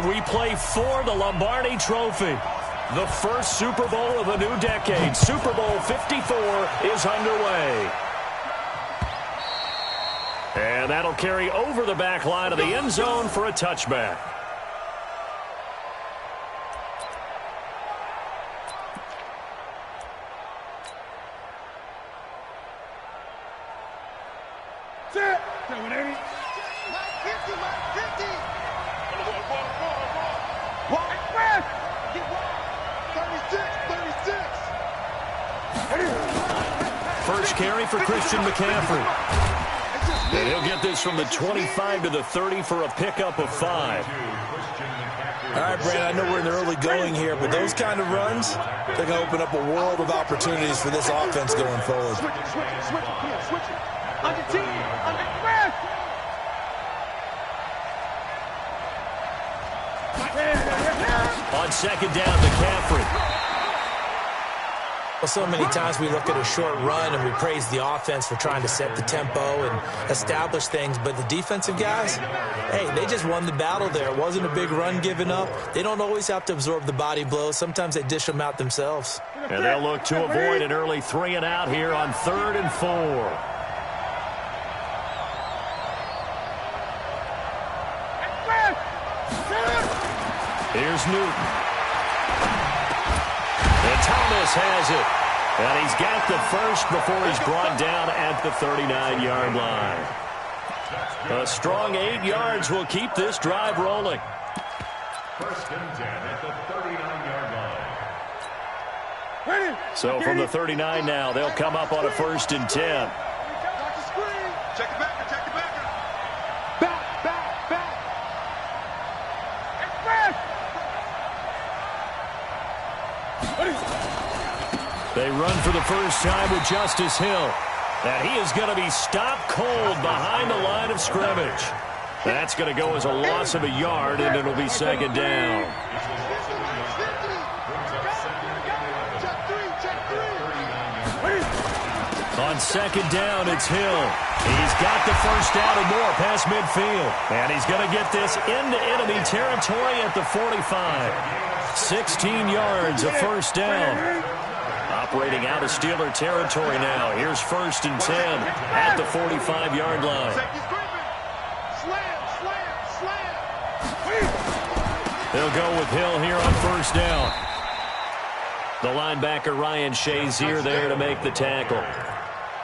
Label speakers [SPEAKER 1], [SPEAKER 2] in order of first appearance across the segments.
[SPEAKER 1] we play for the Lombardi Trophy. The first Super Bowl of the new decade, Super Bowl 54, is underway. And that'll carry over the back line of the end zone for a touchback.
[SPEAKER 2] First carry for Christian McCaffrey. And he'll get this from the 25 to the 30 for a pickup of 5.
[SPEAKER 3] All right, Brandon, I know we're in the early going here, but those kind of runs, they're going to open up a world of opportunities for this offense going forward.
[SPEAKER 4] Switch it. On the team.
[SPEAKER 2] On second down, McCaffrey.
[SPEAKER 3] Well, so many times we look at a short run and we praise the offense for trying to set the tempo and establish things, but the defensive guys, hey, they just won the battle there. It wasn't a big run given up. They don't always have to absorb the body blows. Sometimes they dish them out themselves.
[SPEAKER 2] And they'll look to avoid an early 3 and out here on 3rd and 4. Here's Newton. And Thomas has it. And he's got the first before he's brought down at the 39-yard line. A strong 8 yards will keep this drive rolling.
[SPEAKER 5] First and 10 at the 39-yard line.
[SPEAKER 2] So from the 39 now, they'll come up on a 1st and 10.
[SPEAKER 4] Check it back.
[SPEAKER 2] They run for the first time with Justice Hill. And he is going to be stopped cold behind the line of scrimmage. That's going to go as a loss of a yard, and it'll be second down. On second down, it's Hill. He's got the first down and more past midfield. And he's going to get this into enemy territory at the 45. 16 yards, a first down. Operating out of Steeler territory now. Here's 1st and 10 at the 45-yard line. They'll go with Hill here on 1st down. The linebacker Ryan Shazier there to make the tackle.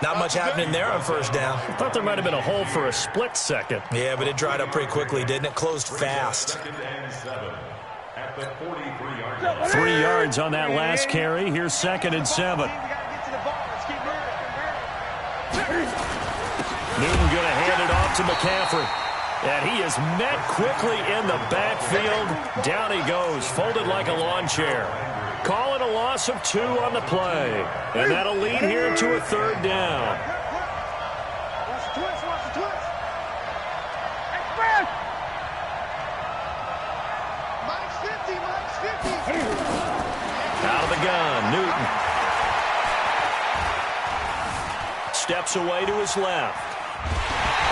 [SPEAKER 3] Not much happening there on 1st down.
[SPEAKER 2] I thought there might have been a hole for a split second.
[SPEAKER 3] Yeah, but it dried up pretty quickly, didn't it? Closed fast.
[SPEAKER 2] 3 yards on that last carry. Here's 2nd and 7. Newton going to hand it off to McCaffrey. And he is met quickly in the backfield. Down he goes, folded like a lawn chair. Call it a loss of 2 on the play. And that'll lead here to a 3rd down. Out of the gun, Newton. Steps away to his left.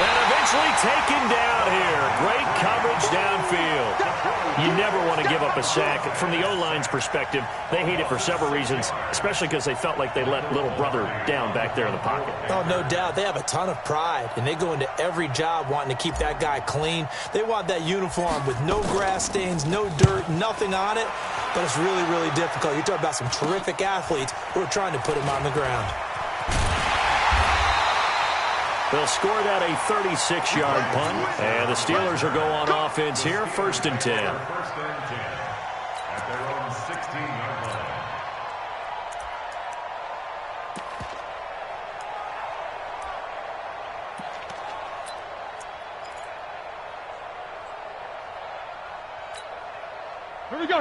[SPEAKER 2] And eventually taken down here. Great coverage downfield. You never want to give up a sack. From the O-line's perspective, they hate it for several reasons, especially because they felt like they let little brother down back there in the pocket.
[SPEAKER 3] Oh, no doubt. They have a ton of pride, and they go into every job wanting to keep that guy clean. They want that uniform with no grass stains, no dirt, nothing on it. But it's really, really difficult. You're talking about some terrific athletes who are trying to put him on the ground.
[SPEAKER 2] They'll score that a 36-yard punt. And the Steelers will go on offense here, 1st and 10.
[SPEAKER 5] At their own 16-yard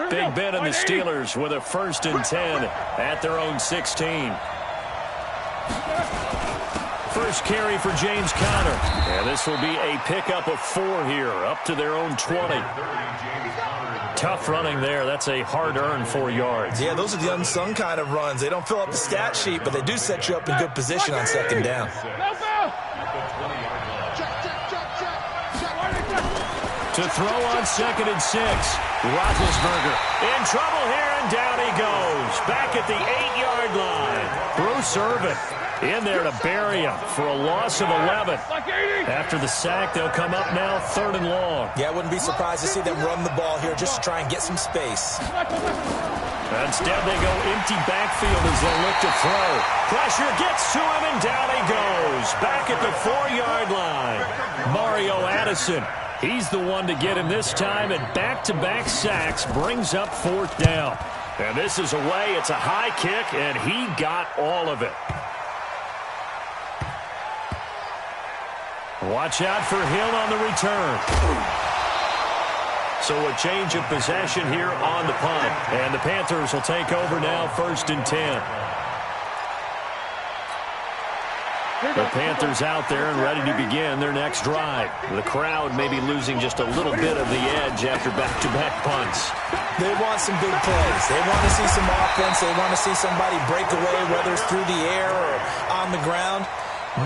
[SPEAKER 5] line.
[SPEAKER 2] Big Ben and the Steelers with a 1st and 10 at their own 16. First carry for James Conner. And this will be a pickup of 4 here, up to their own 20. Tough running there. That's a hard-earned 4 yards.
[SPEAKER 3] Yeah, those are the unsung kind of runs. They don't fill up the stat sheet, but they do set you up in good position on 2nd down.
[SPEAKER 2] To throw on 2nd and 6. Roethlisberger in trouble here, and down he goes. Back at the 8-yard line. Bruce Irvin in there to bury him for a loss of 11. After the sack, they'll come up now 3rd and long.
[SPEAKER 3] Yeah, I wouldn't be surprised to see them run the ball here just to try and get some space.
[SPEAKER 2] Instead, they go empty backfield as they look to throw. Pressure gets to him, and down he goes. Back at the 4-yard line. Mario Addison. He's the one to get him this time, and back-to-back sacks brings up 4th down. And this is away. It's a high kick, and he got all of it. Watch out for Hill on the return. So a change of possession here on the punt. And the Panthers will take over now, 1st and 10. The Panthers out there and ready to begin their next drive. The crowd may be losing just a little bit of the edge after back-to-back punts.
[SPEAKER 3] They want some big plays. They want to see some offense. They want to see somebody break away, whether it's through the air or on the ground.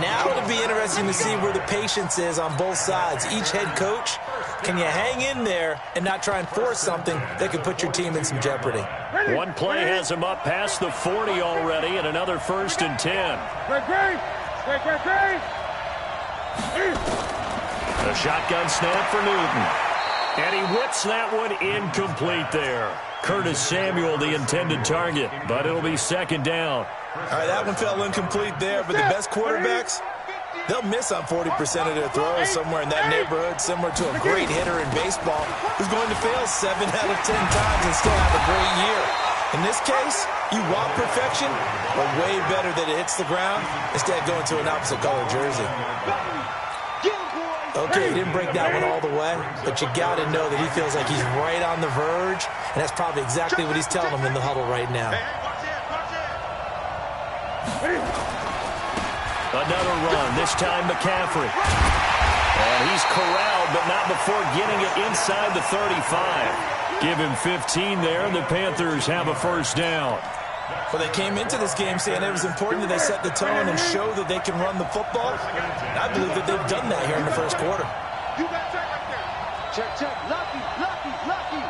[SPEAKER 3] Now it'll be interesting to see where the patience is on both sides. Each head coach, can you hang in there and not try and force something that could put your team in some jeopardy?
[SPEAKER 2] One play has him up past the 40 already, and another 1st and 10. A shotgun snap for Newton. And he whips that one incomplete there. Curtis Samuel, the intended target, but it'll be 2nd down.
[SPEAKER 3] All right, that one fell incomplete there, but the best quarterbacks, they'll miss on 40% of their throws somewhere in that neighborhood, similar to a great hitter in baseball who's going to fail 7 out of 10 times and still have a great year. In this case, you want perfection, but way better that it hits the ground instead of going to an opposite color jersey. Okay, he didn't break that one all the way, but you got to know that he feels like he's right on the verge, and that's probably exactly what he's telling them in the huddle right now.
[SPEAKER 2] Another run, this time McCaffrey. And he's corralled, but not before getting it inside the 35. Give him 15 there, and the Panthers have a 1st down.
[SPEAKER 3] Well, they came into this game saying it was important that they set the tone and show that they can run the football. And I believe that they've done that here in the 1st quarter.
[SPEAKER 4] You got check right there. Check, check. Lucky, lucky, lucky.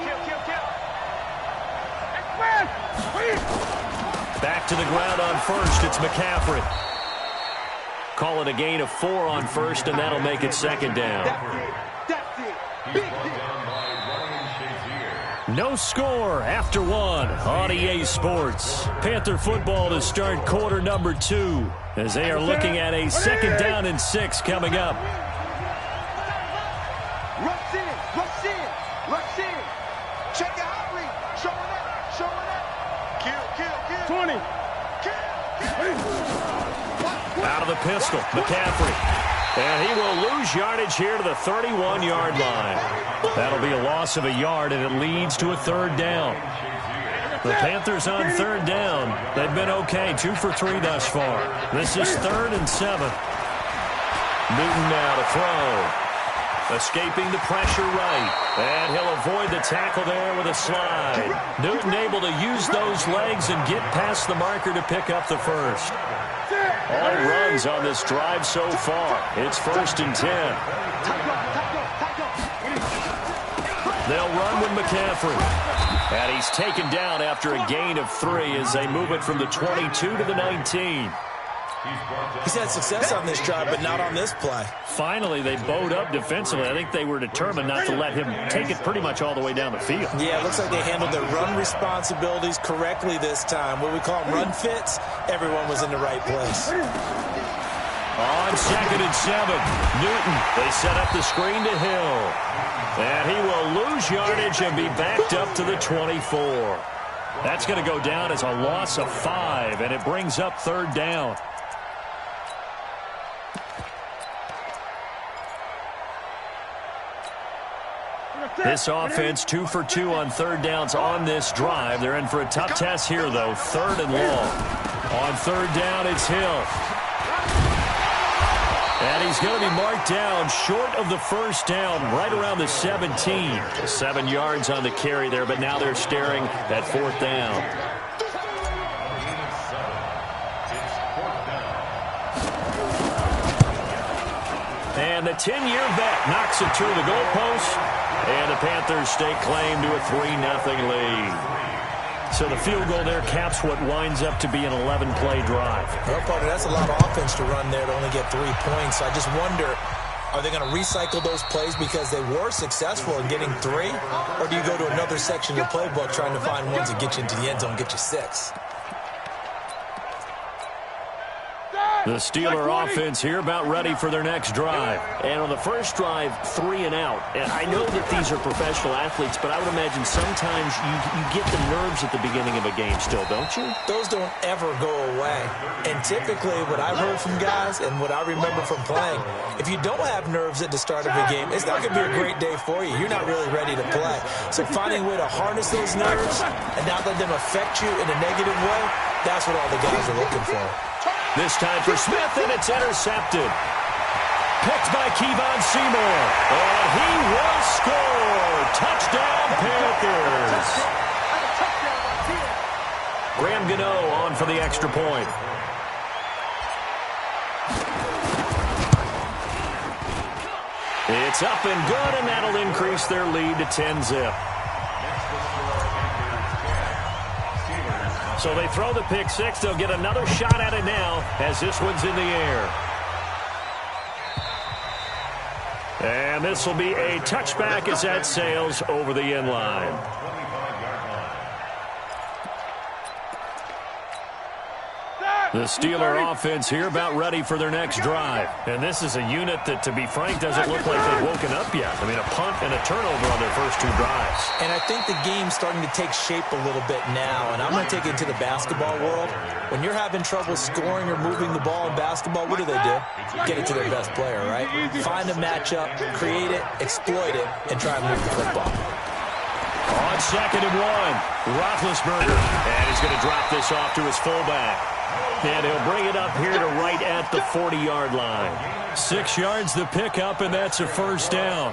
[SPEAKER 4] Kill, kill, kill.
[SPEAKER 2] Back to the ground on 1st, it's McCaffrey. Call it a gain of 4 on 1st, and that'll make it 2nd down.
[SPEAKER 4] That's it. Big hit.
[SPEAKER 2] No score after 1 on EA Sports. Panther football to start quarter number 2 as they are looking at a 2nd down and 6 coming up.
[SPEAKER 4] Rush in, rush in, rush in. Check out Howley. Showing up. Kill, kill, kill. 20. Kill.
[SPEAKER 2] Out of the pistol, McCaffrey. And he will lose yardage here to the 31-yard line. That'll be a loss of a yard, and it leads to a 3rd down. The Panthers on 3rd down. They've been okay, 2 for 3 thus far. This is 3rd and 7. Newton now to throw. Escaping the pressure right. And he'll avoid the tackle there with a slide. Newton able to use those legs and get past the marker to pick up the 1st. All runs on this drive so far. It's 1st and 10. They'll run with McCaffrey. And he's taken down after a gain of 3 as they move it from the 22 to the 19.
[SPEAKER 3] He's had success on this drive, but not on this play.
[SPEAKER 2] Finally, they bowed up defensively. I think they were determined not to let him take it pretty much all the way down the field.
[SPEAKER 3] Yeah, it looks like they handled their run responsibilities correctly this time. What we call them run fits, everyone was in the right place.
[SPEAKER 2] On 2nd and 7, Newton, they set up the screen to Hill. And he will lose yardage and be backed up to the 24. That's going to go down as a loss of 5, and it brings up 3rd down. This offense 2 for 2 on 3rd downs on this drive. They're in for a tough test here, though. 3rd and long. On 3rd down, it's Hill. And he's going to be marked down short of the 1st down, right around the 17. 7 yards on the carry there, but now they're staring at 4th down. And
[SPEAKER 1] And the 10-year vet knocks it through the goalpost. And the Panthers stake claim to a 3-0 lead. So the field goal there caps what winds up to be an 11-play drive.
[SPEAKER 3] Well, partner, that's a lot of offense to run there to only get 3 points. I just wonder, are they going to recycle those plays because they were successful in getting 3? Or do you go to another section of the playbook trying to find ones that get you into the end zone and get you 6?
[SPEAKER 1] The Steeler offense here about ready for their next drive. And on the first drive, 3 and out. And I know that these are professional athletes, but I would imagine sometimes you get the nerves at the beginning of a game still, don't you?
[SPEAKER 3] Those don't ever go away. And typically what I've heard from guys and what I remember from playing, if you don't have nerves at the start of a game, it's not going to be a great day for you. You're not really ready to play. So finding a way to harness those nerves and not let them affect you in a negative way, that's what all the guys are looking for.
[SPEAKER 1] This time for Smith, and it's intercepted. Picked by Kevon Seymour. And he will score. Touchdown, Panthers. Graham Gano on for the extra point. It's up and good, and that'll increase their lead to 10-zip. So they throw the pick six. They'll get another shot at it now as this one's in the air. And this will be a touchback as that sails over the end line. The Steeler offense here about ready for their next drive. And this is a unit that, to be frank, doesn't look like they've woken up yet. I mean, a punt and a turnover on their first 2 drives.
[SPEAKER 3] And I think the game's starting to take shape a little bit now. And I'm going to take it to the basketball world. When you're having trouble scoring or moving the ball in basketball, what do? Get it to their best player, right? Find a matchup, create it, exploit it, and try and move the football.
[SPEAKER 1] On 2nd and 1, Roethlisberger. And he's going to drop this off to his fullback. And he'll bring it up here to right at the 40-yard line. 6 yards the pickup, and that's a first down.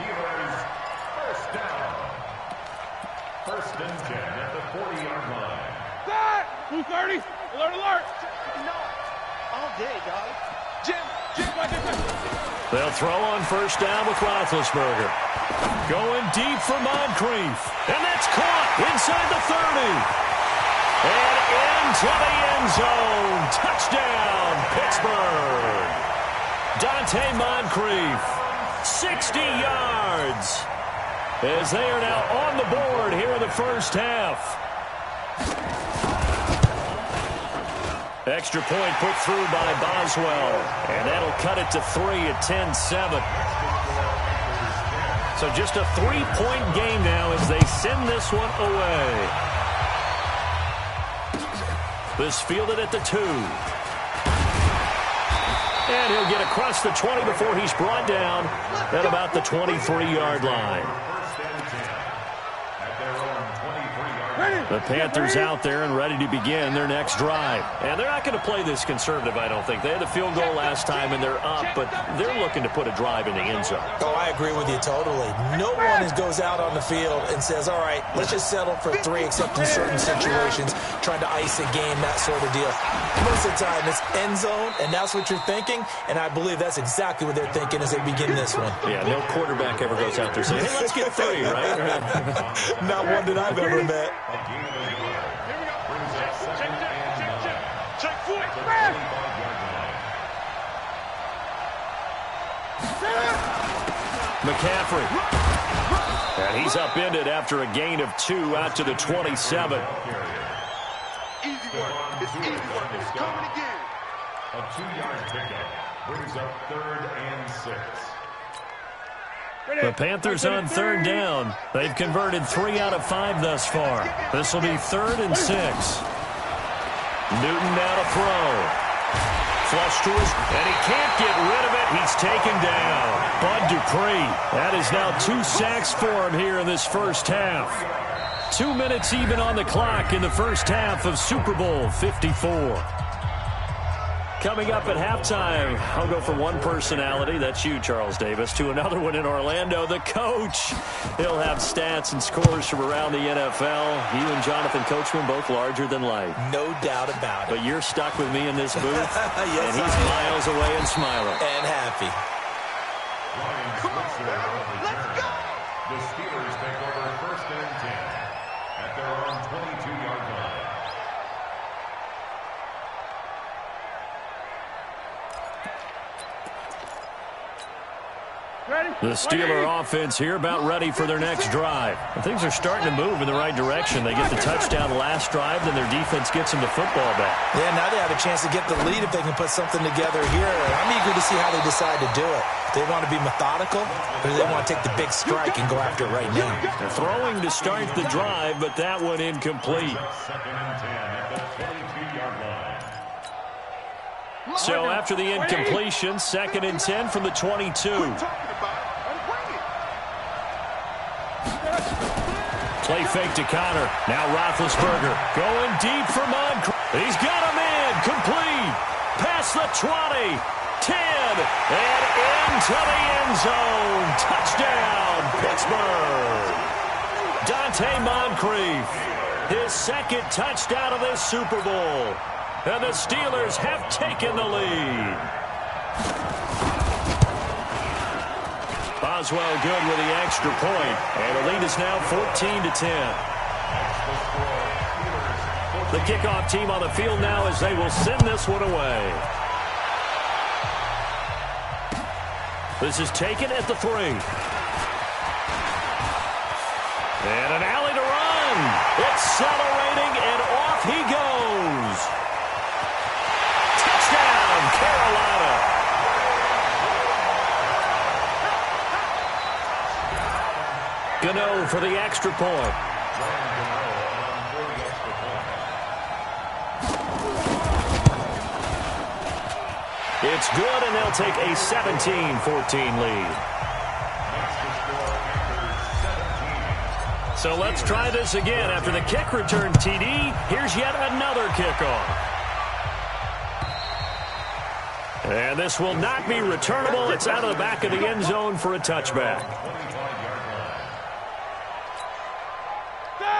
[SPEAKER 5] First and 10 at the 40-yard line.
[SPEAKER 4] 230. Alert, alert. All day, dog. Jim,
[SPEAKER 1] They'll throw on first down with Roethlisberger. Going deep for Moncrief. And that's caught inside the 30. And into the end zone. Touchdown, Pittsburgh. Dante Moncrief, 60 yards. As they are now on the board here in the first half. Extra point put through by Boswell. And that'll cut it to 3 at 10-7. So just a 3-point game now as they send this one away. This fielded at the 2. And he'll get across the 20 before he's brought down at about the 23-yard line. The Panthers out there and ready to begin their next drive. And they're not going to play this conservative, I don't think. They had the field goal last time, and they're up, but they're looking to put a drive in the end zone.
[SPEAKER 3] Oh, I agree with you totally. No one goes out on the field and says, all right, let's just settle for 3, except in certain situations, trying to ice a game, that sort of deal. Most of the time, it's end zone, and that's what you're thinking, and I believe that's exactly what they're thinking as they begin this one.
[SPEAKER 1] Yeah, no quarterback ever goes out there saying, hey, let's get 3, right?
[SPEAKER 3] Not one that I've ever met.
[SPEAKER 1] McCaffrey. And he's upended after a gain of 2 out to the 27.
[SPEAKER 4] Easy work. It's easy work. It's coming again.
[SPEAKER 5] A 2-yard pickup brings up 3rd and 6.
[SPEAKER 1] The Panthers on 3rd down. They've converted 3 out of 5 thus far. This will be 3rd and 6. Newton now to throw. Flush to his, and he can't get rid of it. He's taken down. Bud Dupree. That is now 2 sacks for him here in this first half. 2 minutes even on the clock in the first half of Super Bowl 54. Coming up at halftime, I'll go from one personality, that's you, Charles Davis, to another one in Orlando, the coach. He'll have stats and scores from around the NFL. You and Jonathan Coachman, both larger than life.
[SPEAKER 3] No doubt about it.
[SPEAKER 1] But you're stuck with me in this booth,
[SPEAKER 3] yes,
[SPEAKER 1] and he's miles away and smiling.
[SPEAKER 3] And happy.
[SPEAKER 4] Let's go!
[SPEAKER 5] The Steelers take over 1st and 10 at their own 22-yard line.
[SPEAKER 1] The Steeler offense here about ready for their next drive. And things are starting to move in the right direction. They get the touchdown last drive, then their defense gets them the football back.
[SPEAKER 3] Yeah, now they have a chance to get the lead if they can put something together here. I'm eager to see how they decide to do it. Do they want to be methodical, or do they want to take the big strike and go after it right now?
[SPEAKER 1] They're throwing to start the drive, but that one incomplete.
[SPEAKER 5] 2nd and 10 at the 22-yard line.
[SPEAKER 1] So after the incompletion, 2nd and 10 from the 22. Play fake to Connor. Now Roethlisberger going deep for Moncrief. He's got him in. Complete. Past the 20. 10. And into the end zone. Touchdown, Pittsburgh. Dante Moncrief. His 2nd touchdown of this Super Bowl. And the Steelers have taken the lead. Boswell good with the extra point. And the lead is now 14-10. The kickoff team on the field now as they will send this one away. This is taken at the 3. And an alley to run. Accelerating, and off he goes. Touchdown, Carolina. Gano for the extra point. It's good, and they'll take a 17-14 lead. So let's try this again. After the kick return TD, here's yet another kickoff. And this will not be returnable. It's out of the back of the end zone for a touchback.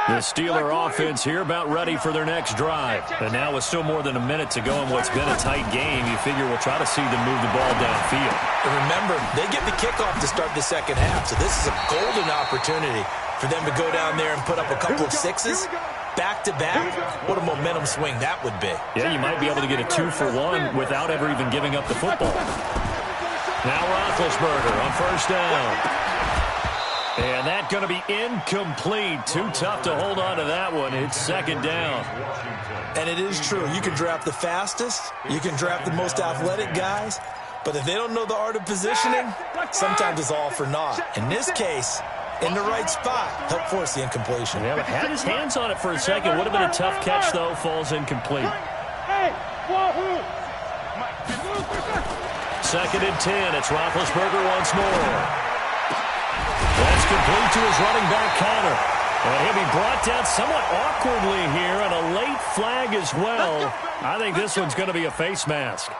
[SPEAKER 1] The Steeler offense here about ready for their next drive. And now with still more than a minute to go in what's been a tight game, you figure we'll try to see them move the ball downfield.
[SPEAKER 3] And remember, they get the kickoff to start the 2nd half, so this is a golden opportunity for them to go down there and put up a couple of 6s back-to-back. What a momentum swing that would be.
[SPEAKER 1] Yeah, you might be able to get a 2-for-1 without ever even giving up the football. Now Roethlisberger on 1st down. And that's going to be incomplete. Too tough to hold on to that one. It's 2nd down.
[SPEAKER 3] And it is true. You can draft the fastest. You can draft the most athletic guys. But if they don't know the art of positioning, sometimes it's all for naught. In this case, in the right spot, help force the incompletion.
[SPEAKER 1] Yeah, but had his hands on it for a second. Would have been a tough catch, though. Falls incomplete. 2nd and 10. It's Roethlisberger once more. That's complete to his running back, Connor. And he'll be brought down somewhat awkwardly here, and a late flag as well. I think this one's going to be a face mask.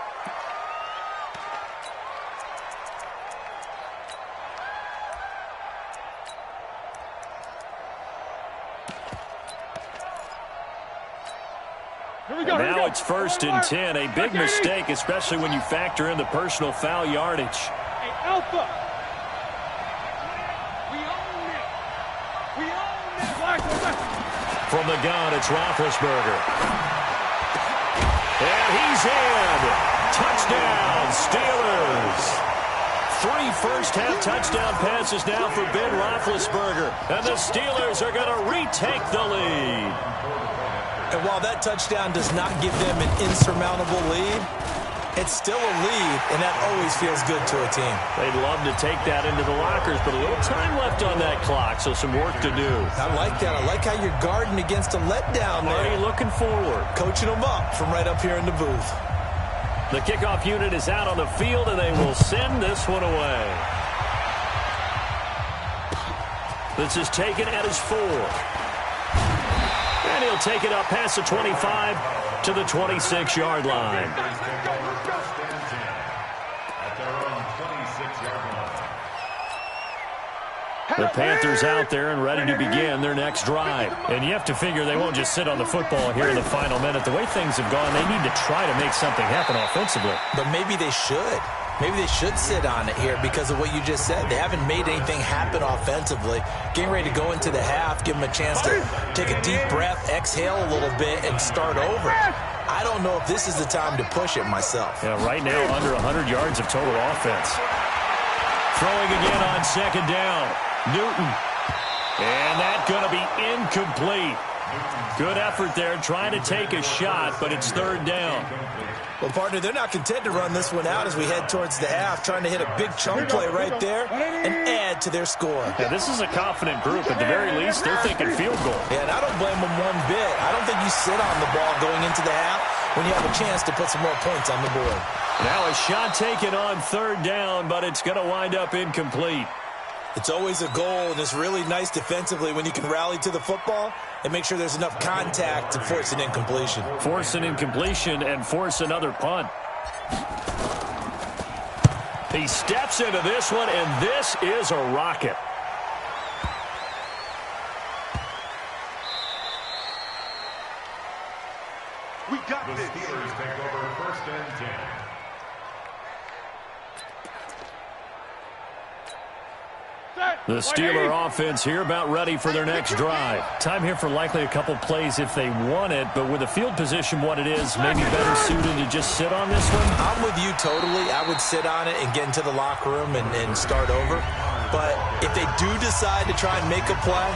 [SPEAKER 1] Now it's 1st and 10. A big mistake, especially when you factor in the personal foul yardage.
[SPEAKER 4] Hey, Alpha.
[SPEAKER 1] From the gun, it's Roethlisberger. And he's in. Touchdown, Steelers. 3 first-half touchdown passes now for Ben Roethlisberger. And the Steelers are going to retake the lead.
[SPEAKER 3] And while that touchdown does not give them an insurmountable lead, it's still a lead, and that always feels good to a team.
[SPEAKER 1] They'd love to take that into the lockers, but a little time left on that clock, so some work to do.
[SPEAKER 3] I like that. I like how you're guarding against a letdown there.
[SPEAKER 1] Already looking forward.
[SPEAKER 3] Coaching them up from right up here in the booth.
[SPEAKER 1] The kickoff unit is out on the field, and they will send this one away. This is taken at his 4. And he'll take it up past the 25 to the 26-yard line. The Panthers out there and ready to begin their next drive. And you have to figure they won't just sit on the football here in the final minute. The way things have gone, they need to try to make something happen offensively.
[SPEAKER 3] But maybe they should. maybe they should sit on it here because of what you just said. They haven't made anything happen offensively. Getting ready to go into the half, give them a chance to take a deep breath, exhale a little bit, and start over. I don't know if this is the time to push it myself.
[SPEAKER 2] Yeah, right now under 100 yards of total offense. Throwing again on second down. Newton. And that's going to be incomplete. Good effort there trying to take a shot, but it's third down.
[SPEAKER 3] Well, partner, they're not content to run this one out as we head towards the half, trying to hit a big chunk play right there and add to their score.
[SPEAKER 2] Yeah, this is a confident group. At the very least, they're thinking field goal.
[SPEAKER 3] Yeah, and I don't blame them one bit. I don't think you sit on the ball going into the half when you have a chance to put some more points on the board.
[SPEAKER 2] Now a shot taken on third down, but it's going to wind up incomplete.
[SPEAKER 3] It's always a goal, and it's really nice defensively when you can rally to the football and make sure there's enough contact to force an incompletion.
[SPEAKER 2] Force an incompletion and force another punt. He steps into this one, and this is a rocket.
[SPEAKER 4] We got
[SPEAKER 5] The
[SPEAKER 4] this.
[SPEAKER 5] Steelers take over first and 10.
[SPEAKER 2] The Steeler offense here about ready for their next drive. Time here for likely a couple plays if they want it, but with the field position what it is, maybe better suited to just sit on this one?
[SPEAKER 3] I'm with you totally. I would sit on it and get into the locker room and start over. But if they do decide to try and make a play,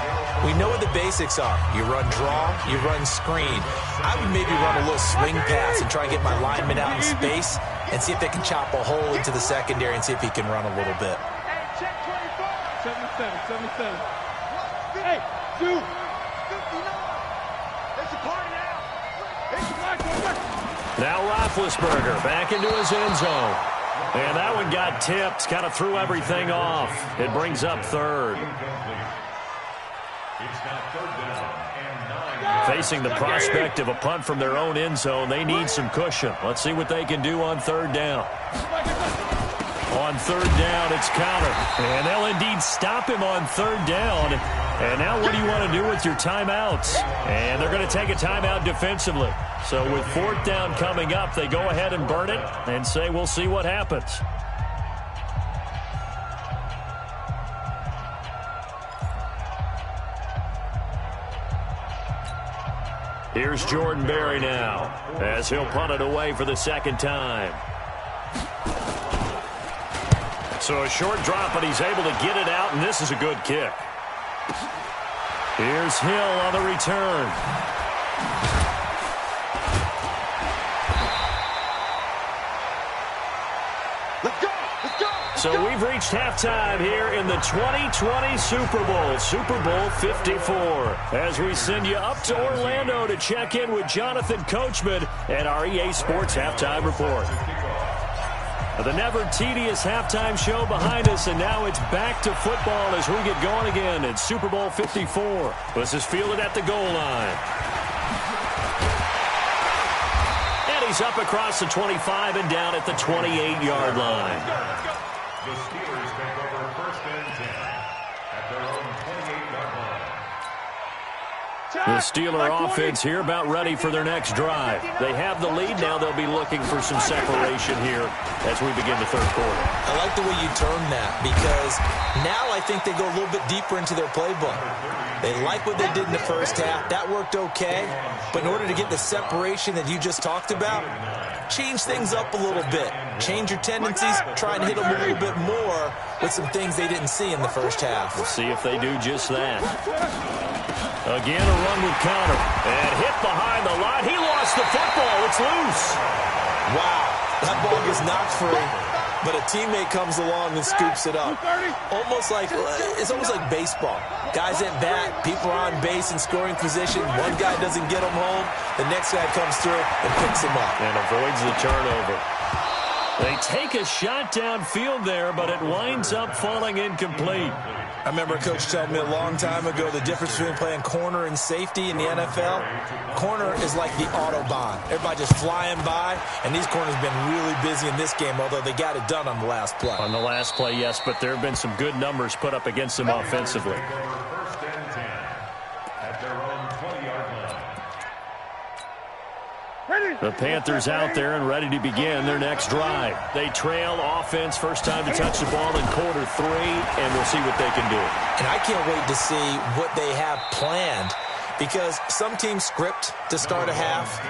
[SPEAKER 3] we know what the basics are. You run draw, you run screen. I would maybe run a little swing pass and try and get my lineman out in space and see if they can chop a hole into the secondary and see if he can run a little bit.
[SPEAKER 4] 77. Hey, 2. 59. It's a party now. It's a black.
[SPEAKER 2] Now Roethlisberger back into his end zone. And that one got tipped, kind of threw everything off. It brings up third.
[SPEAKER 5] It's now third down and 9.
[SPEAKER 2] Facing the prospect of a punt from their own end zone, they need some cushion. Let's see what they can do on third down. On third down, it's counter. And they'll indeed stop him on third down. And now what do you want to do with your timeouts? And they're going to take a timeout defensively. So with fourth down coming up, they go ahead and burn it and say we'll see what happens. Here's Jordan Berry now as he'll punt it away for the second time. So a short drop, but he's able to get it out, and this is a good kick. Here's Hill on the return.
[SPEAKER 4] Let's go.
[SPEAKER 2] So we've reached halftime here in the 2020 Super Bowl, Super Bowl 54. As we send you up to Orlando to check in with Jonathan Coachman at our EA Sports Halftime Report. The never-tedious halftime show behind us, and now it's back to football as we get going again in Super Bowl 54. This is fielded at the goal line. And he's up across the 25 and down at the 28-yard line.
[SPEAKER 5] The Steelers take over first and 10 at their own 28-yard line.
[SPEAKER 2] The Steeler offense here about ready for their next drive. They have the lead. Now they'll be looking for some separation here as we begin the third quarter.
[SPEAKER 3] I like the way you term that because now I think they go a little bit deeper into their playbook. They like what they did in the first half. That worked okay. But in order to get the separation that you just talked about, change things up a little bit. Change your tendencies. Try and hit them a little bit more with some things they didn't see in the first half.
[SPEAKER 2] We'll see if they do just that. Again, a run with counter. And hit behind the line. He lost the football. It's loose.
[SPEAKER 3] Wow. That ball gets knocked free, but a teammate comes along and scoops it up. It's almost like baseball. Guys at bat, people are on base in scoring position. One guy doesn't get them home. The next guy comes through and picks him up.
[SPEAKER 2] And avoids the turnover. They take a shot downfield there, but it winds up falling incomplete.
[SPEAKER 3] I remember a coach telling me a long time ago the difference between playing corner and safety in the NFL. Corner is like the Autobahn. Everybody just flying by, and these corners have been really busy in this game, although they got it done on the last play.
[SPEAKER 2] On the last play, yes, but there have been some good numbers put up against them offensively.
[SPEAKER 5] First and 10 at their own 20-yard
[SPEAKER 2] The Panthers out there and ready to begin their next drive. They trail offense, first time to touch the ball in quarter 3, and we'll see what they can do.
[SPEAKER 3] And I can't wait to see what they have planned, because some teams script to start a half.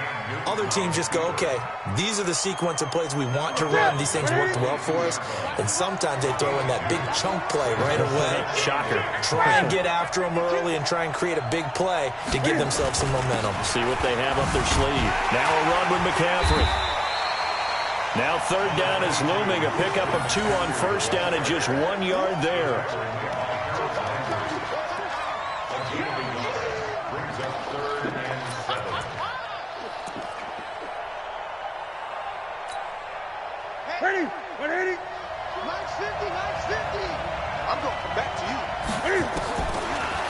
[SPEAKER 3] Other teams just go, okay, these are the sequence of plays we want to run. These things worked well for us. And sometimes they throw in that big chunk play right away.
[SPEAKER 2] Shocker.
[SPEAKER 3] Try and get after them early and try and create a big play to give themselves some momentum.
[SPEAKER 2] See what they have up their sleeve. Now a run with McCaffrey. Now third down is looming. A pickup of 2 on first down and just 1 yard there.
[SPEAKER 4] Ready? 180. Nice 50, nice 50. I'm going to come back to you.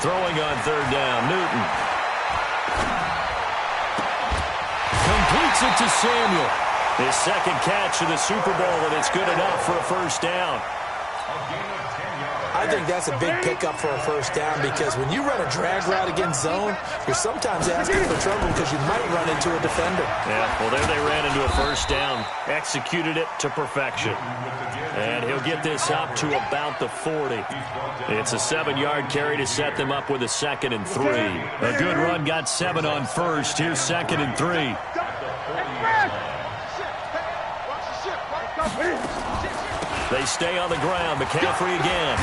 [SPEAKER 2] Throwing on third down, Newton. Completes it to Samuel. His second catch of the Super Bowl, and it's good enough for a first down.
[SPEAKER 3] I think that's a big pickup for a first down, because when you run a drag route against zone, you're sometimes asking for trouble because you might run into a defender.
[SPEAKER 2] Yeah, well, there they ran into a first down. Executed it to perfection. And he'll get this up to about the 40. It's a 7-yard carry to set them up with a 2nd and 3. A good run got 7 on first. Here's 2nd and 3. They stay on the ground. McCaffrey again.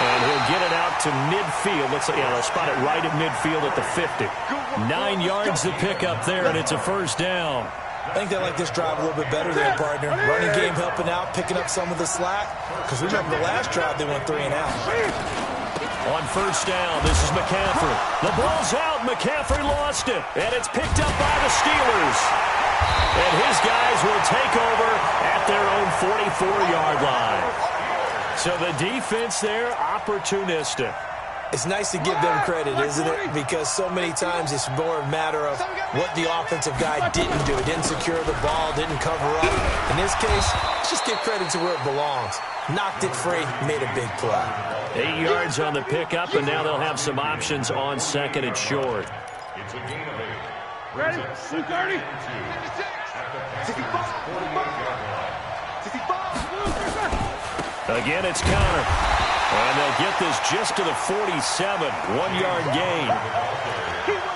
[SPEAKER 2] And he'll get it out to midfield. Looks like, they'll spot it right at midfield at the 50. 9 yards to pick up there, and it's a first down.
[SPEAKER 3] I think they like this drive a little bit better there, partner. Running game helping out, picking up some of the slack. Because remember, the last drive they went 3 and out.
[SPEAKER 2] On first down, this is McCaffrey. The ball's out. McCaffrey lost it. And it's picked up by the Steelers. And his guys will take over at their own 44-yard line. So the defense there, opportunistic.
[SPEAKER 3] It's nice to give them credit, isn't it? Because so many times it's more a matter of what the offensive guy didn't do. He didn't secure the ball, didn't cover up. In this case, let's just give credit to where it belongs. Knocked it free, made a big play.
[SPEAKER 2] 8 yards on the pickup, and now they'll have some options on 2nd and short.
[SPEAKER 5] It's a gain of 8.
[SPEAKER 4] Ready? 230. 65.
[SPEAKER 2] Again, it's Connor. And they'll get this just to the 47. 1-yard gain.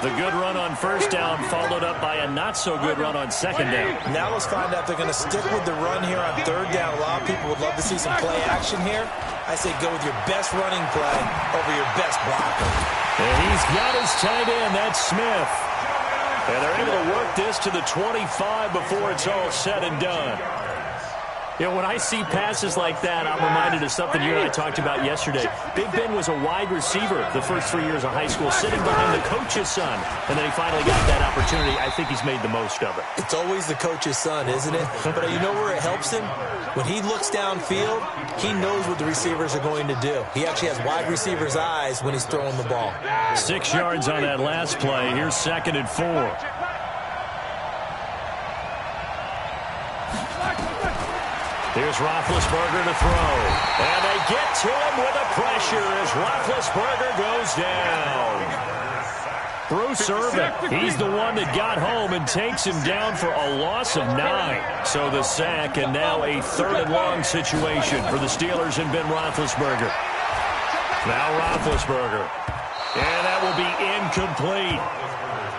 [SPEAKER 2] The good run on first down followed up by a not-so-good run on 2nd down.
[SPEAKER 3] Now let's find out if they're going to stick with the run here on 3rd down. A lot of people would love to see some play action here. I say go with your best running play over your best blocker.
[SPEAKER 2] And he's got his tight end. That's Smith. And they're able to work this to the 25 before it's all said and done. You know, when I see passes like that, I'm reminded of something you and I talked about yesterday. Big Ben was a wide receiver the first 3 years of high school, sitting behind the coach's son. And then he finally got that opportunity. I think he's made the most of it.
[SPEAKER 3] It's always the coach's son, isn't it? But you know where it helps him? When he looks downfield, he knows what the receivers are going to do. He actually has wide receivers' eyes when he's throwing the ball.
[SPEAKER 2] 6 yards on that last play. Here's 2nd and 4. Here's Roethlisberger to throw. And they get to him with the pressure as Roethlisberger goes down. Bruce Irvin, he's the one that got home and takes him down for a loss of 9. So the sack, and now a 3rd and long situation for the Steelers and Ben Roethlisberger. Now Roethlisberger. And that will be incomplete.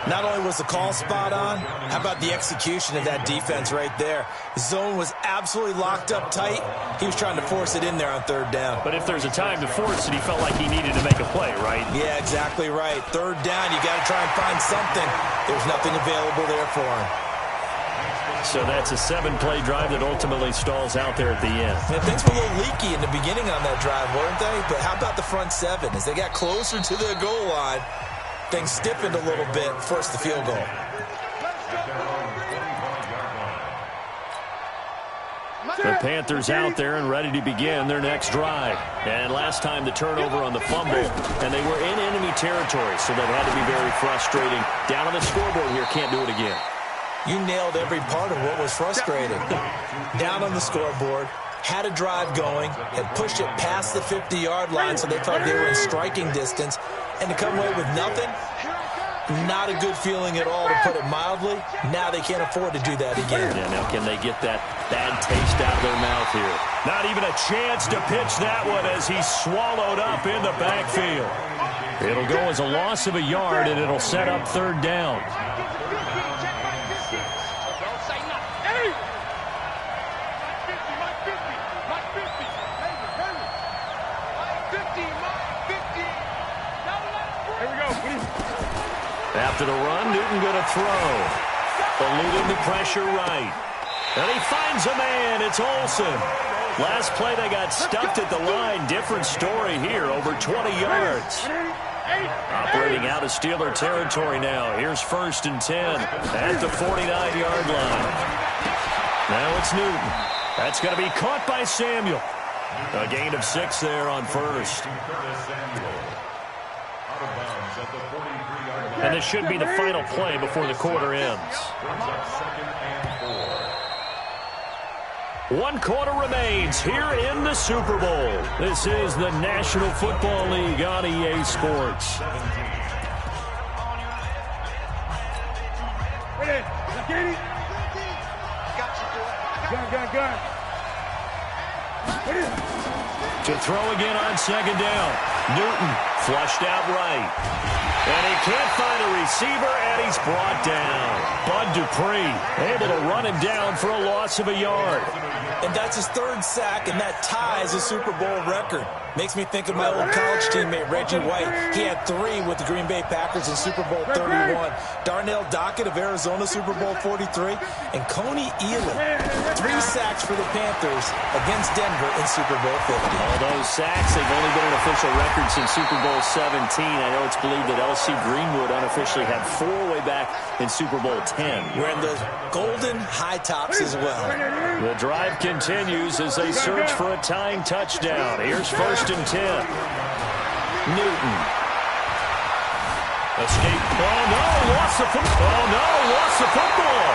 [SPEAKER 3] Not only was the call spot on, how about the execution of that defense right there? The zone was absolutely locked up tight. He was trying to force it in there on 3rd down.
[SPEAKER 2] But if there's a time to force it, he felt like he needed to make a play, right?
[SPEAKER 3] Yeah, exactly right. 3rd down, you got to try and find something. There's nothing available there for him.
[SPEAKER 2] So that's a 7-play drive that ultimately stalls out there at the end.
[SPEAKER 3] And things were a little leaky in the beginning on that drive, weren't they? But how about the front 7? As they got closer to the goal line, things stiffened a little bit, forced the field goal.
[SPEAKER 2] The Panthers out there and ready to begin their next drive. And last time the turnover on the fumble, and they were in enemy territory, so that had to be very frustrating. Down on the scoreboard here, can't do it again.
[SPEAKER 3] You nailed every part of what was frustrating. Down on the scoreboard, had a drive going, had pushed it past the 50-yard line, so they thought they were in striking distance, and to come away with nothing, Not a good feeling at all, to put it mildly. Now they can't afford to do that again.
[SPEAKER 2] Yeah, now can they get that bad taste out of their mouth here?
[SPEAKER 1] Not even a chance to pitch that one as he's swallowed up in the backfield. It'll go as a loss of a yard, and it'll set up third down. After the run, Newton going to throw. Eluding the pressure right. And he finds a man. It's Olsen. Last play, they got stuffed at the line. Different story here. Over 20 yards. Operating out of Steeler territory now. Here's 1st and 10 at the 49-yard line. Now it's Newton. That's going to be caught by Samuel. A gain of 6 there on first. And this should be the final play before the quarter ends. 1 quarter remains here in the Super Bowl. This is the National Football League on EA Sports. To throw again on 2nd down. Newton flushed out right. And he can't find a receiver, and he's brought down. Bud Dupree able to run him down for a loss of a yard.
[SPEAKER 3] And that's his 3rd sack, and that ties a Super Bowl record. Makes me think of my old college teammate, Reggie White. He had 3 with the Green Bay Packers in Super Bowl 31. Darnell Dockett of Arizona, Super Bowl 43. And Coney Elam, 3 sacks for the Panthers against Denver in Super Bowl 50.
[SPEAKER 2] All those sacks, they've only been an official record since Super Bowl 17. I know it's believed that L.C. Greenwood unofficially had 4 way back in Super Bowl 10.
[SPEAKER 3] Wearing those golden high tops as well.
[SPEAKER 1] The drive continues as they search for a tying touchdown. Here's 1st and 10. Newton. Escape. Oh, no, lost the football. Oh, no, lost the football.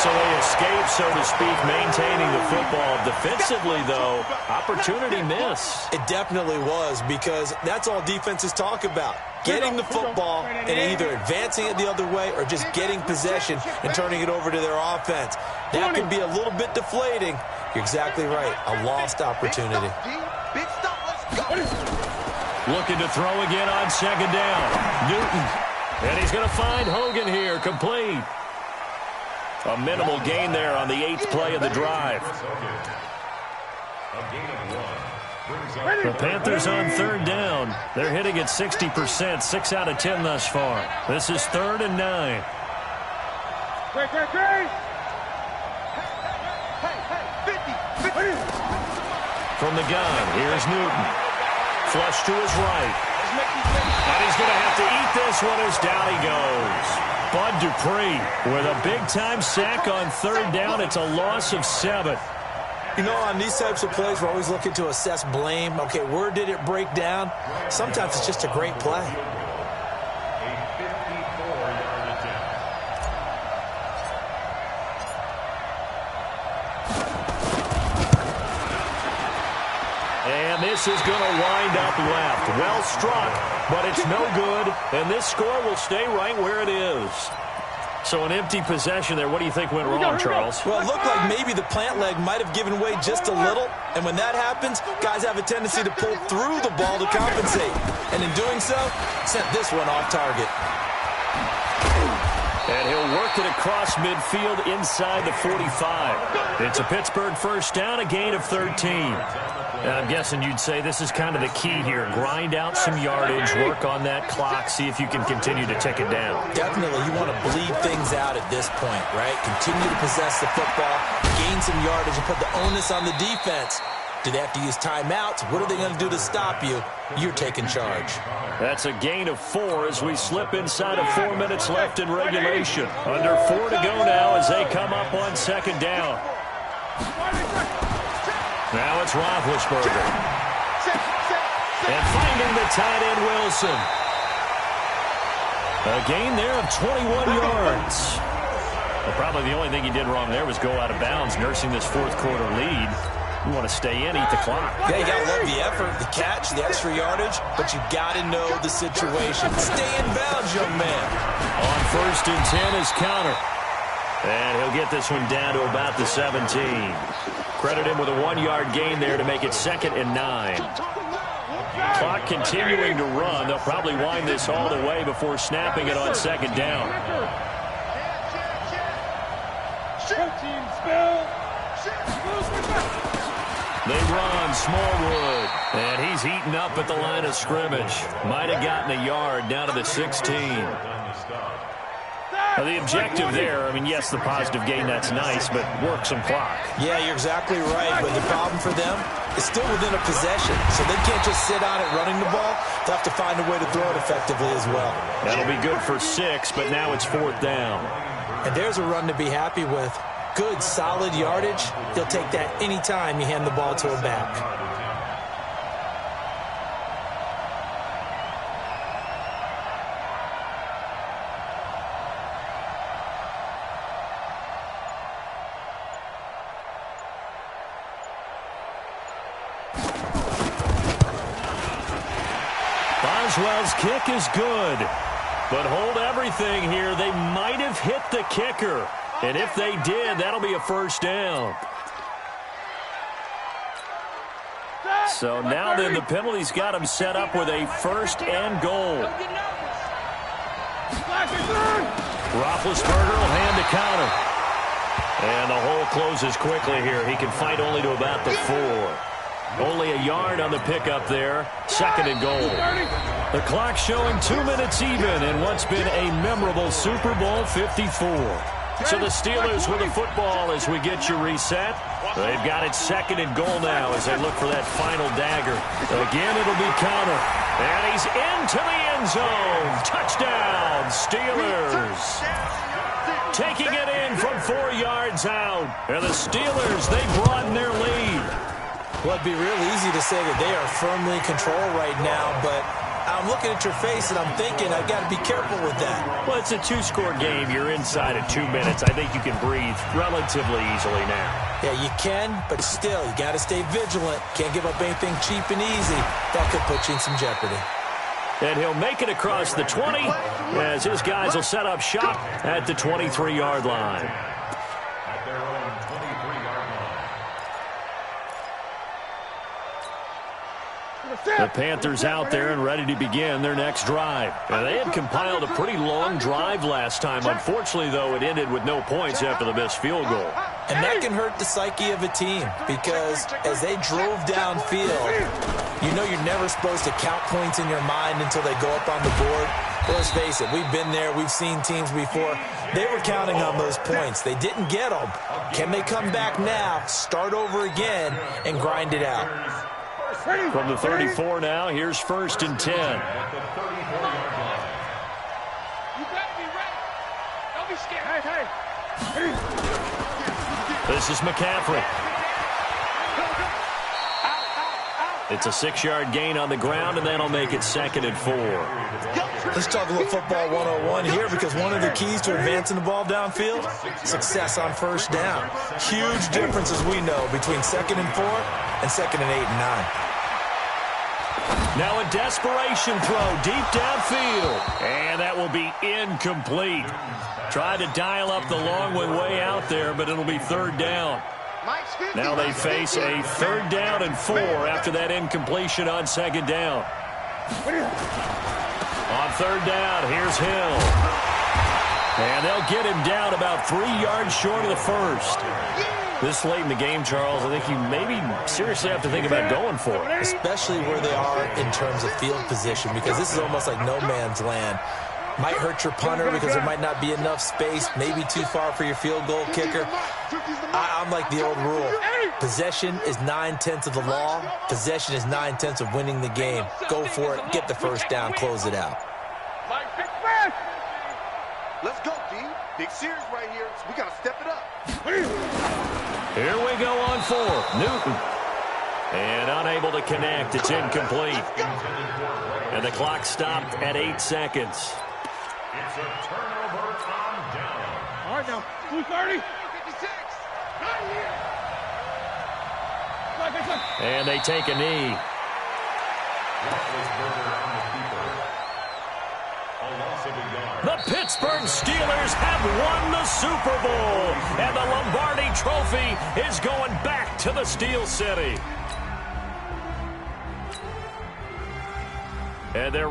[SPEAKER 1] So they escape, so to speak, maintaining the football. Defensively, though, opportunity miss.
[SPEAKER 3] It definitely was, because that's all defenses talk about. Getting the football and either advancing it the other way or just getting possession and turning it over to their offense. That can be a little bit deflating. You're exactly right. A lost opportunity.
[SPEAKER 4] Big stop. Let's go.
[SPEAKER 1] Looking to throw again on 2nd down. Newton. And he's going to find Hogan here, complete. A minimal gain there on the 8th play of the drive. The Panthers on 3rd down. They're hitting at 60%, 6 out of 10 thus far. This is 3rd and 9. From the gun, here's Newton. Flush to his right. And he's going to have to eat this one as down he goes. Bud Dupree with a big-time sack on 3rd down. It's a loss of 7.
[SPEAKER 3] You know, on these types of plays, we're always looking to assess blame. Okay, where did it break down? Sometimes it's just a great play.
[SPEAKER 1] And this is going to wind up left. Well struck, but it's no good. And this score will stay right where it is. So an empty possession there. What do you think went wrong, Charles?
[SPEAKER 3] Well, it looked like maybe the plant leg might have given way just a little. And when that happens, guys have a tendency to pull through the ball to compensate. And in doing so, sent this one off target.
[SPEAKER 1] And he'll work it across midfield inside the 45. It's a Pittsburgh 1st down, a gain of 13. And I'm guessing you'd say this is kind of the key here. Grind out some yardage, work on that clock, see if you can continue to tick it down.
[SPEAKER 3] Definitely, you want to bleed things out at this point, right? Continue to possess the football, gain some yardage, and put the onus on the defense. Do they have to use timeouts? What are they going to do to stop you? You're taking charge.
[SPEAKER 1] That's a gain of 4 as we slip inside of 4 minutes left in regulation. Under 4 to go now as they come up on 2nd down. Now it's Roethlisberger. And finding the tight end, Wilson. A gain there of 21 yards. Well, probably the only thing he did wrong there was go out of bounds, nursing this 4th quarter lead.
[SPEAKER 2] You want to stay in, eat the clock.
[SPEAKER 3] Yeah, you got to love the effort, the catch, the extra yardage, but you got to know the situation. Stay in bounds, young man.
[SPEAKER 2] On 1st and 10 is counter. And he'll get this one down to about the 17. Credit him with a 1-yard gain there to make it 2nd and 9. Clock continuing to run. They'll probably wind this all the way before snapping it on 2nd down. They run Smallwood, and he's heating up at the line of scrimmage. Might have gotten a yard down to the 16. Now, the objective there, I mean, yes, the positive gain, that's nice, but work some clock.
[SPEAKER 3] Yeah, you're exactly right, but the problem for them is still within a possession, so they can't just sit on it running the ball. They'll have to find a way to throw it effectively as well.
[SPEAKER 2] That'll be good for 6, but now it's 4th down.
[SPEAKER 3] And there's a run to be happy with. Good, solid yardage. You'll take that anytime you hand the ball to a back.
[SPEAKER 2] Boswell's kick is good. But hold everything here. They might have hit the kicker. And if they did, that'll be a 1st down. So now then, the penalty's got him set up with a 1st and goal. Roethlisberger will hand the counter. And the hole closes quickly here. He can fight only to about the 4. Only a yard on the pickup there. 2nd and goal. The clock showing 2 minutes even in what's been a memorable Super Bowl 54. So the Steelers with the football as we get you reset. They've got it 2nd and goal now as they look for that final dagger. Again, it'll be counter. And he's into the end zone. Touchdown, Steelers. Taking it in from 4 yards out. And the Steelers, they broaden their lead.
[SPEAKER 3] Well, it'd be real easy to say that they are firmly in control right now, but I'm looking at your face and I'm thinking I've got to be careful with that.
[SPEAKER 2] Well, it's a 2-score game. You're inside of 2 minutes. I think you can breathe relatively easily now. Yeah, you can, but still, you got to stay vigilant. Can't give up anything cheap and easy. That could put you in some jeopardy. And he'll make it across the 20 as his guys will set up shop at the 23-yard line. The Panthers out there and ready to begin their next drive. And they had compiled a pretty long drive last time. Unfortunately, though, it ended with no points after the missed field goal.
[SPEAKER 3] And that can hurt the psyche of a team because as they drove downfield, you know you're never supposed to count points in your mind until they go up on the board. But let's face it, we've been there. We've seen teams before. They were counting on those points. They didn't get them. Can they come back now, start over again, and grind it out?
[SPEAKER 2] From the 34 now, here's 1st and 10.
[SPEAKER 4] You better be ready. Don't be scared. Hey.
[SPEAKER 2] This is McCaffrey. It's a 6-yard gain on the ground, and that'll make it 2nd and 4.
[SPEAKER 3] Let's talk a little football 101 here because one of the keys to advancing the ball downfield, success on 1st down. Huge difference, as we know, between 2nd and 4 and 2nd and 8 and 9.
[SPEAKER 2] Now a desperation throw deep downfield. And that will be incomplete. Tried to dial up the long one way out there, but it'll be 3rd down. Now they face a 3rd down and 4 after that incompletion on 2nd down. On 3rd down, here's Hill. And they'll get him down about 3 yards short of the 1st. This late in the game, Charles, I think you maybe seriously have to think about going for it.
[SPEAKER 3] Especially where they are in terms of field position, because this is almost like no man's land. Might hurt your punter because there might not be enough space, maybe too far for your field goal kicker. I'm like the old rule. Possession is 9/10 of the law. Possession is 9/10 of winning the game. Go for it, get the 1st down, close it out.
[SPEAKER 4] Let's go, D. Big series right here. We got to step it up.
[SPEAKER 2] Here we go on 4. Newton. And unable to connect. It's incomplete. And the clock stopped at 8 seconds.
[SPEAKER 5] It's a turnover on down.
[SPEAKER 4] All right, now. 2:30. 56. Right here.
[SPEAKER 1] And they take a knee. The Pittsburgh Steelers have won the Super Bowl, and the Lombardi Trophy is going back to the Steel City. And they're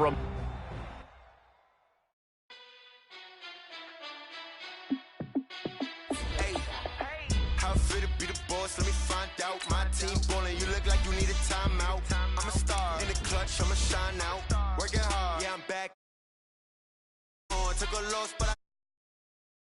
[SPEAKER 6] how fit to be the boss? Let me find out. My team ballin', you look like you need a timeout. I'm a star in the clutch, I'ma shine out. Working hard, yeah, I'm back. Took a loss, but